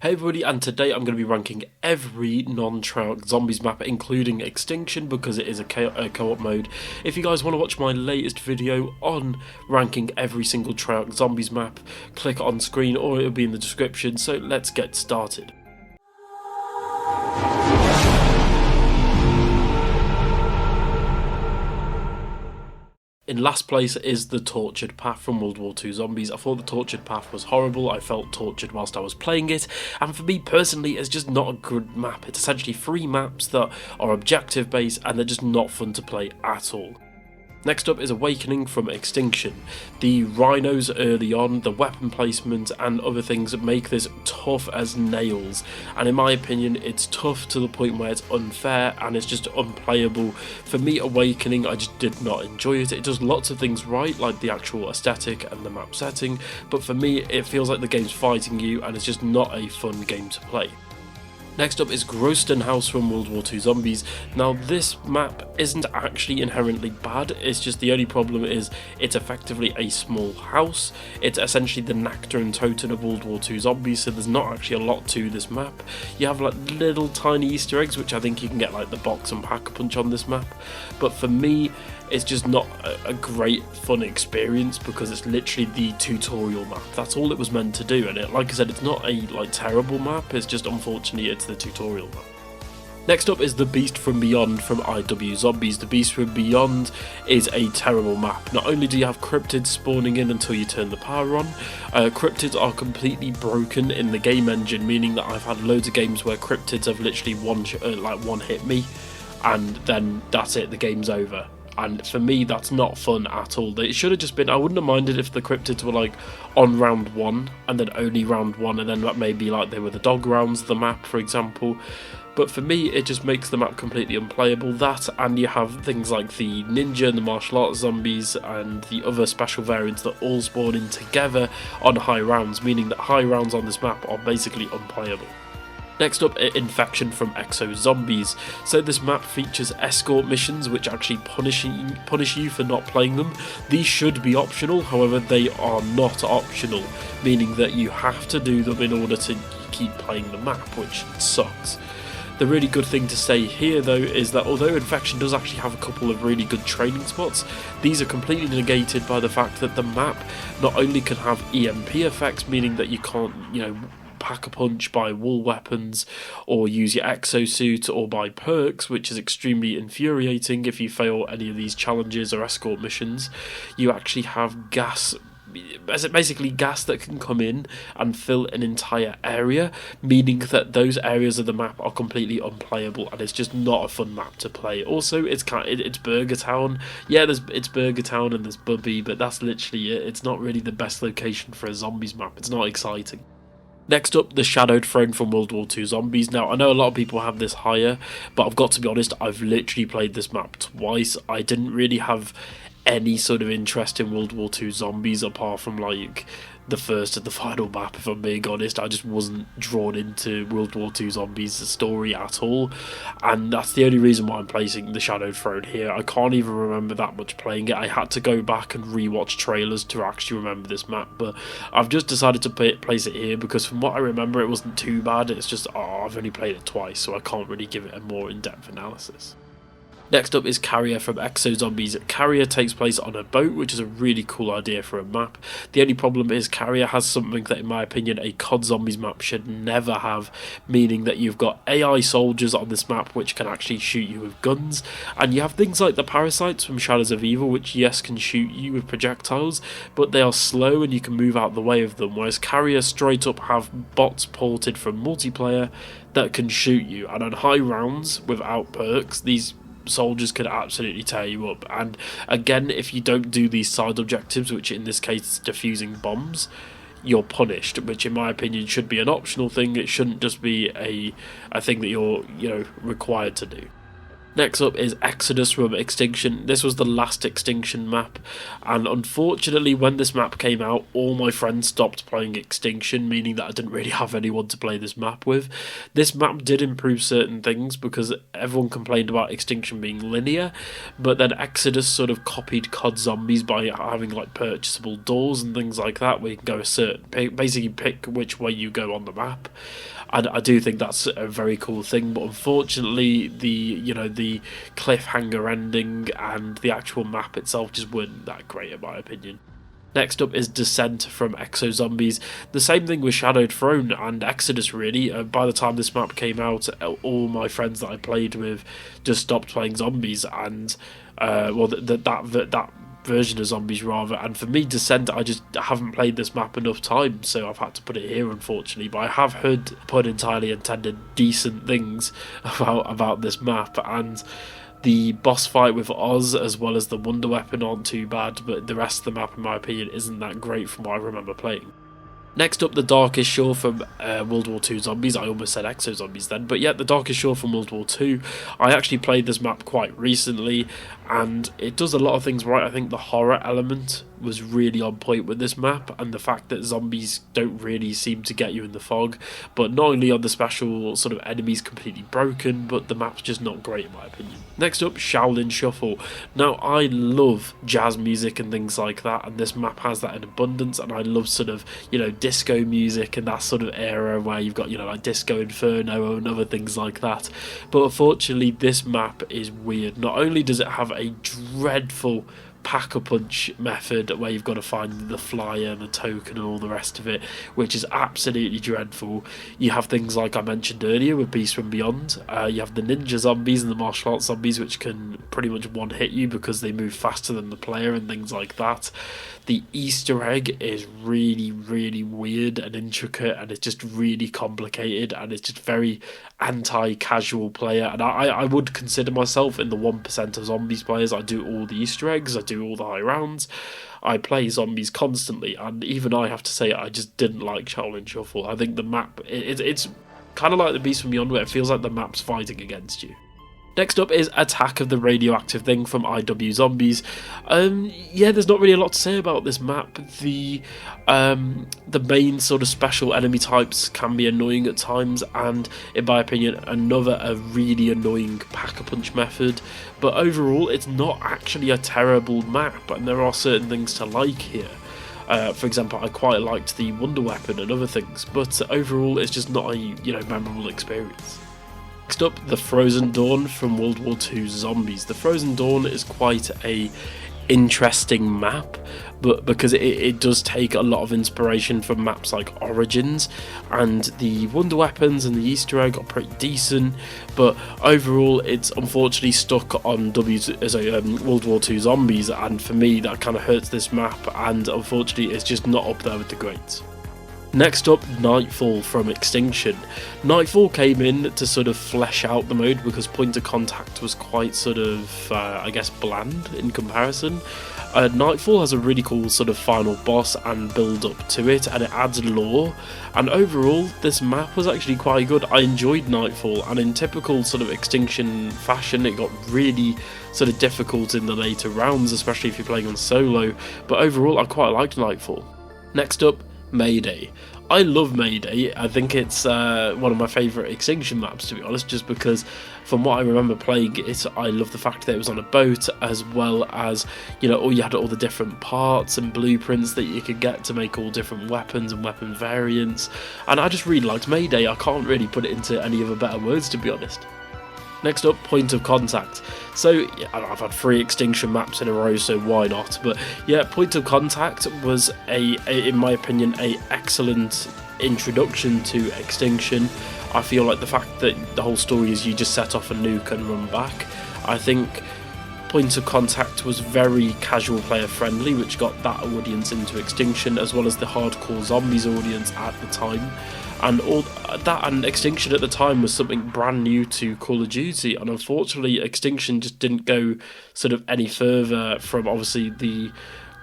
Hey everybody, and today I'm going to be ranking every non-Treyarch Zombies map, including Extinction, because it is a co-op mode. If you guys want to watch my latest video on ranking every single Treyarch Zombies map, click on screen or it'll be in the description, so let's get started. In last place is the Tortured Path from WW2 Zombies. I thought the Tortured Path was horrible, I felt tortured whilst I was playing it, and for me personally it's just not a good map. It's essentially 3 maps that are objective based and they're just not fun to play at all. Next up is Awakening from Extinction. The rhinos early on, the weapon placement and other things make this tough as nails, and in my opinion it's tough to the point where it's unfair and it's just unplayable. For me, Awakening, I just did not enjoy it. It does lots of things right, like the actual aesthetic and the map setting, but for me it feels like the game's fighting you and it's just not a fun game to play. Next up is Gren House from WW2 Zombies. Now this map isn't actually inherently bad, it's just the only problem is it's effectively a small house. It's essentially the Nectar and Totem of WW2 Zombies, so there's not actually a lot to this map. You have like little tiny Easter eggs, which I think you can get like the box and pack-a-punch on this map, but for me it's just not a great fun experience because it's literally the tutorial map. That's all it was meant to do, and like I said, it's not a terrible map, it's just unfortunately it's the tutorial map. Next up is The Beast from Beyond from WW2 Zombies. The Beast from Beyond is a terrible map. Not only do you have cryptids spawning in until you turn the power on, cryptids are completely broken in the game engine, meaning that I've had loads of games where cryptids have literally one hit me and then that's it, the game's over. And for me, that's not fun at all. It should have just been, I wouldn't have minded if the cryptids were like on round 1 and then only round 1 and then maybe like they were the dog rounds of the map, for example. But for me, it just makes the map completely unplayable. That, and you have things like the ninja and the martial arts zombies and the other special variants that all spawn in together on high rounds, meaning that high rounds on this map are basically unplayable. Next up, Infection from Exo Zombies. So this map features escort missions which actually punish you for not playing them. These should be optional, however they are not optional, meaning that you have to do them in order to keep playing the map, which sucks. The really good thing to say here though is that although Infection does actually have a couple of really good training spots, these are completely negated by the fact that the map not only can have EMP effects, meaning that you can't, pack-a-punch, buy wall weapons, or use your exosuit, or buy perks, which is extremely infuriating if you fail any of these challenges or escort missions. You actually have gas, basically gas that can come in and fill an entire area, meaning that those areas of the map are completely unplayable and it's just not a fun map to play. Also, it's Burger Town. Yeah, it's Burger Town and there's Bubby, but that's literally it. It's not really the best location for a zombies map. It's not exciting. Next up, the Shadowed Throne from WW2 Zombies. Now, I know a lot of people have this higher, but I've got to be honest, I've literally played this map twice. I didn't really have any sort of interest in WW2 Zombies apart from like the first and the final map, if I'm being honest. I just wasn't drawn into WW2 Zombies' story at all, and that's the only reason why I'm placing the Shadowed Throne here. I can't even remember that much playing it. I had to go back and rewatch trailers to actually remember this map, but I've just decided to place it here because from what I remember it wasn't too bad. It's just, I've only played it twice, so I can't really give it a more in-depth analysis. Next up is Carrier from Exo Zombies. Carrier takes place on a boat, which is a really cool idea for a map. The only problem is Carrier has something that, in my opinion, a COD Zombies map should never have, meaning that you've got AI soldiers on this map which can actually shoot you with guns, and you have things like the parasites from Shadows of Evil, which yes can shoot you with projectiles, but they are slow and you can move out the way of them, whereas Carrier straight up have bots ported from multiplayer that can shoot you, and on high rounds without perks, these soldiers could absolutely tear you up. And again, if you don't do these side objectives, which in this case is defusing bombs, you're punished, which in my opinion should be an optional thing. It shouldn't just be a thing that you're required to do. Next up is Exodus from Extinction. This was the last Extinction map, and unfortunately when this map came out, all my friends stopped playing Extinction, meaning that I didn't really have anyone to play this map with. This map did improve certain things, because everyone complained about Extinction being linear, but then Exodus sort of copied COD Zombies by having like purchasable doors and things like that, where you can go basically pick which way you go on the map. And I do think that's a very cool thing, but unfortunately the cliffhanger ending and the actual map itself just weren't that great in my opinion. Next up is Descent from Exo Zombies. The same thing with Shadowed Throne and Exodus really. By the time this map came out, all my friends that I played with just stopped playing zombies, and that version of Zombies rather, and for me Descent, I just haven't played this map enough times, so I've had to put it here unfortunately. But I have heard, pun entirely intended, decent things about this map, and the boss fight with Oz as well as the Wonder Weapon aren't too bad, but the rest of the map in my opinion isn't that great from what I remember playing. Next up, the Darkest Shore from World War 2 Zombies. I almost said Exo Zombies then, but yeah, the Darkest Shore from World War 2. I actually played this map quite recently, and it does a lot of things right. I think the horror element was really on point with this map, and the fact that zombies don't really seem to get you in the fog. But not only are the special sort of enemies completely broken, but the map's just not great in my opinion. Next up, Shaolin Shuffle. Now, I love jazz music and things like that, and this map has that in abundance, and I love sort of, disco music and that sort of era where you've got, like Disco Inferno and other things like that. But unfortunately, this map is weird. Not only does it have a dreadful pack-a-punch method where you've got to find the flyer and the token and all the rest of it, which is absolutely dreadful. You have things like I mentioned earlier with Beast from Beyond. You have the ninja zombies and the martial arts zombies, which can pretty much one-hit you because they move faster than the player and things like that. The Easter egg is really, really weird and intricate, and it's just really complicated, and it's just very anti-casual player. And I would consider myself in the 1% of zombies players. I do all the Easter eggs, I do all the high rounds, I play zombies constantly, and even I have to say I just didn't like Shaolin Shuffle. I think the map, it's kind of like the Beast from Beyond, where it feels like the map's fighting against you. Next up is Attack of the Radioactive Thing from WW2 Zombies. There's not really a lot to say about this map. The main sort of special enemy types can be annoying at times, and in my opinion, a really annoying pack-a-punch method. But overall, it's not actually a terrible map, and there are certain things to like here. For example, I quite liked the Wonder Weapon and other things, but overall, it's just not a memorable experience. Next up, the Frozen Dawn from World War 2 Zombies. The Frozen Dawn is quite a interesting map, but because it does take a lot of inspiration from maps like Origins, and the Wonder Weapons and the Easter egg are pretty decent, but overall it's unfortunately stuck on World War 2 Zombies, and for me that kind of hurts this map, and unfortunately it's just not up there with the greats. Next up, Nightfall from Extinction. Nightfall came in to sort of flesh out the mode because point of contact was quite sort of, bland in comparison. Nightfall has a really cool sort of final boss and build up to it, and it adds lore, and overall this map was actually quite good. I enjoyed Nightfall, and in typical sort of Extinction fashion it got really sort of difficult in the later rounds, especially if you're playing on solo, but overall I quite liked Nightfall. Next up, Mayday. I love Mayday. I think it's one of my favourite Extinction maps, to be honest, just because from what I remember playing it, I love the fact that it was on a boat, as well as, you had all the different parts and blueprints that you could get to make all different weapons and weapon variants, and I just really liked Mayday. I can't really put it into any other better words, to be honest. Next up, Point of Contact. So, yeah, I've had 3 Extinction maps in a row, so why not? But yeah, Point of Contact was in my opinion, a excellent introduction to Extinction. I feel like the fact that the whole story is you just set off a nuke and run back. I think Point of Contact was very casual player friendly, which got that audience into Extinction, as well as the hardcore zombies audience at the time. And all that, and Extinction at the time was something brand new to Call of Duty, and unfortunately Extinction just didn't go sort of any further from obviously the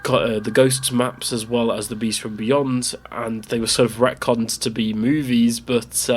Ghosts maps as well as the Beast from Beyond, and they were sort of retconned to be movies, but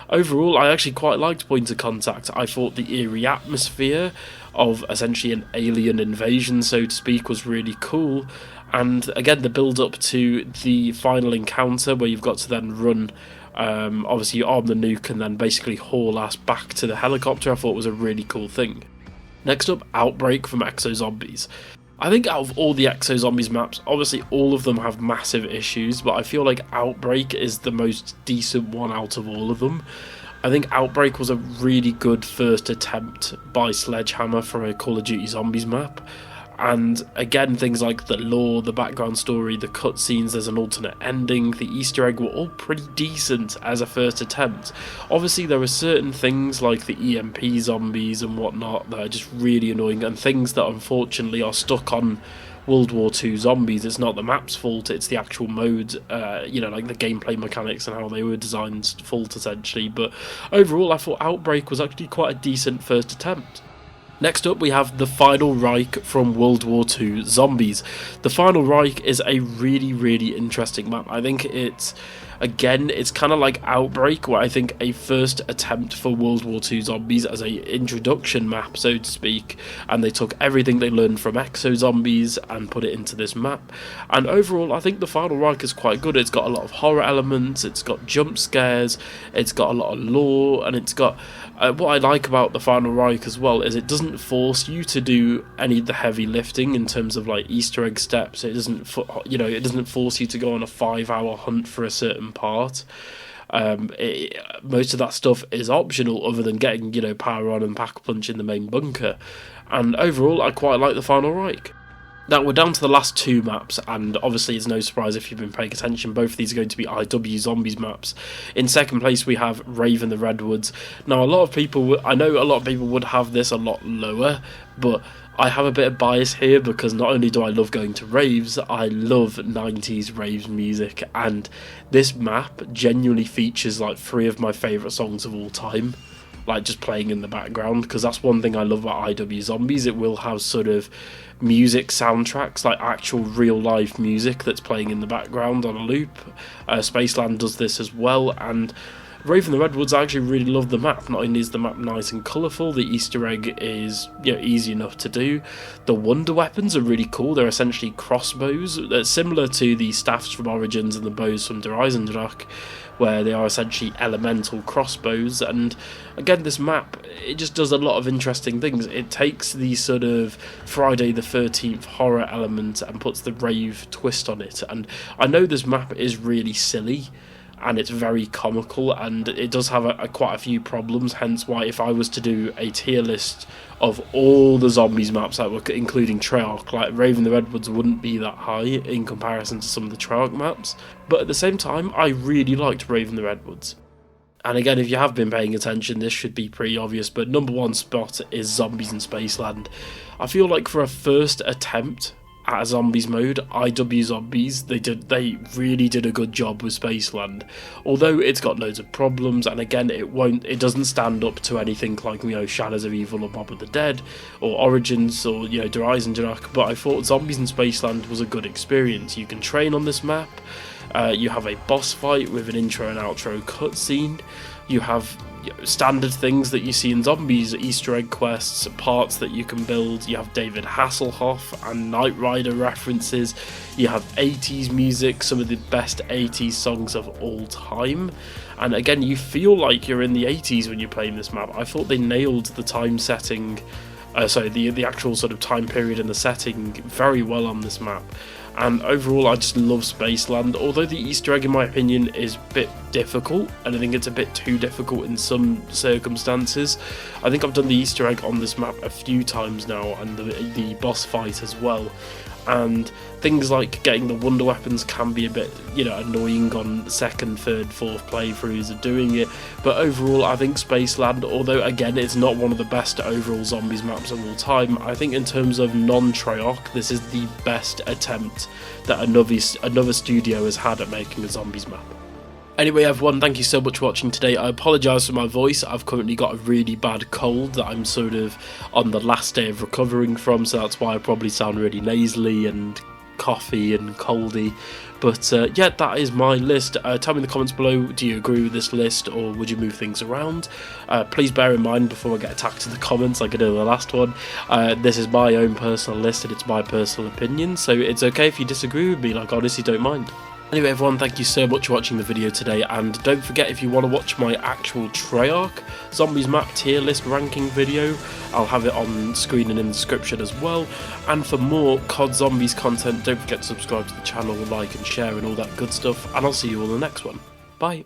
overall, I actually quite liked Point of Contact. I thought the eerie atmosphere of essentially an alien invasion, so to speak, was really cool. And again, the build up to the final encounter where you've got to then run, obviously you arm the nuke and then basically haul ass back to the helicopter, I thought was a really cool thing. Next up, Outbreak from Exo Zombies. I think out of all the Exo Zombies maps, obviously all of them have massive issues, but I feel like Outbreak is the most decent one out of all of them. I think Outbreak was a really good first attempt by Sledgehammer for a Call of Duty Zombies map. And again, things like the lore, the background story, the cutscenes, there's an alternate ending, the Easter egg were all pretty decent as a first attempt. Obviously, there are certain things like the EMP zombies and whatnot that are just really annoying, and things that unfortunately are stuck on WW2 Zombies. It's not the map's fault, it's the actual mode, like the gameplay mechanics and how they were designed fault essentially. But overall, I thought Outbreak was actually quite a decent first attempt. Next up, we have the Final Reich from WW2 Zombies. The Final Reich is a really, really interesting map. I think it's kind of like Outbreak, where I think a first attempt for WW2 Zombies as a introduction map, so to speak, and they took everything they learned from Exo Zombies and put it into this map. And overall, I think the Final Reich is quite good. It's got a lot of horror elements, it's got jump scares, it's got a lot of lore, and it's got... what I like about the Final Reich as well is it doesn't force you to do any of the heavy lifting in terms of like Easter egg steps. It doesn't force you to go on a 5-hour hunt for a certain part. Most of that stuff is optional, other than getting power on and pack a punch in the main bunker. And overall, I quite like the Final Reich. Now, we're down to the last two maps, and obviously it's no surprise if you've been paying attention, both of these are going to be IW Zombies maps. In second place, we have Rave in the Redwoods. Now, I know a lot of people would have this a lot lower, but I have a bit of bias here, because not only do I love going to raves, I love 90s raves music, and this map genuinely features like 3 of my favourite songs of all time, like just playing in the background, because that's one thing I love about IW Zombies. It will have sort of music soundtracks, like actual real life music that's playing in the background on a loop. Spaceland does this as well, and Rave in the Redwoods, I actually really love the map. Not only is the map nice and colourful, the Easter egg is easy enough to do. The wonder weapons are really cool. They're essentially crossbows. They're similar to the staffs from Origins and the bows from Der Eisendrache, where they are essentially elemental crossbows. And again, this map, it just does a lot of interesting things. It takes the sort of Friday the 13th horror element and puts the rave twist on it. And I know this map is really silly, and it's very comical, and it does have quite a few problems, hence why if I was to do a tier list of all the Zombies maps that were including Treyarch, like Rave in the Redwoods wouldn't be that high in comparison to some of the Treyarch maps. But at the same time, I really liked Rave in the Redwoods. And again, if you have been paying attention, this should be pretty obvious, but number one spot is Zombies in Spaceland. I feel like for a first attempt at a Zombies mode, IW Zombies, they really did a good job with Spaceland. Although it's got loads of problems, and again, it doesn't stand up to anything like Shadows of Evil or Mob of the Dead or Origins or Der Eisendrache, but I thought Zombies in Spaceland was a good experience. You can train on this map. You have a boss fight with an intro and outro cutscene. You have standard things that you see in Zombies, Easter egg quests, parts that you can build. You have David Hasselhoff and Knight Rider references. You have 80s music, some of the best 80s songs of all time. And again, you feel like you're in the 80s when you're playing this map. I thought they nailed the time setting, the actual sort of time period and the setting very well on this map. And overall, I just love Spaceland, although the Easter egg, in my opinion, is a bit difficult, and I think it's a bit too difficult in some circumstances. I think I've done the Easter egg on this map a few times now, and the boss fight as well. And things like getting the wonder weapons can be a bit, annoying on second, third, fourth playthroughs of doing it. But overall, I think Spaceland, although again it's not one of the best overall Zombies maps of all time, I think in terms of non-Treyarch, this is the best attempt that another studio has had at making a Zombies map. Anyway, everyone, thank you so much for watching today. I apologise for my voice. I've currently got a really bad cold that I'm sort of on the last day of recovering from, so that's why I probably sound really nasally and coughy and coldy. But yeah, that is my list. Tell me in the comments below, do you agree with this list or would you move things around? Please bear in mind before I get attacked in the comments like I did in the last one, this is my own personal list and it's my personal opinion, so it's okay if you disagree with me, like honestly don't mind. Anyway everyone, thank you so much for watching the video today, and don't forget, if you want to watch my actual Treyarch Zombies map tier list ranking video, I'll have it on screen and in the description as well. And for more COD Zombies content, don't forget to subscribe to the channel, like and share and all that good stuff, and I'll see you all in the next one. Bye!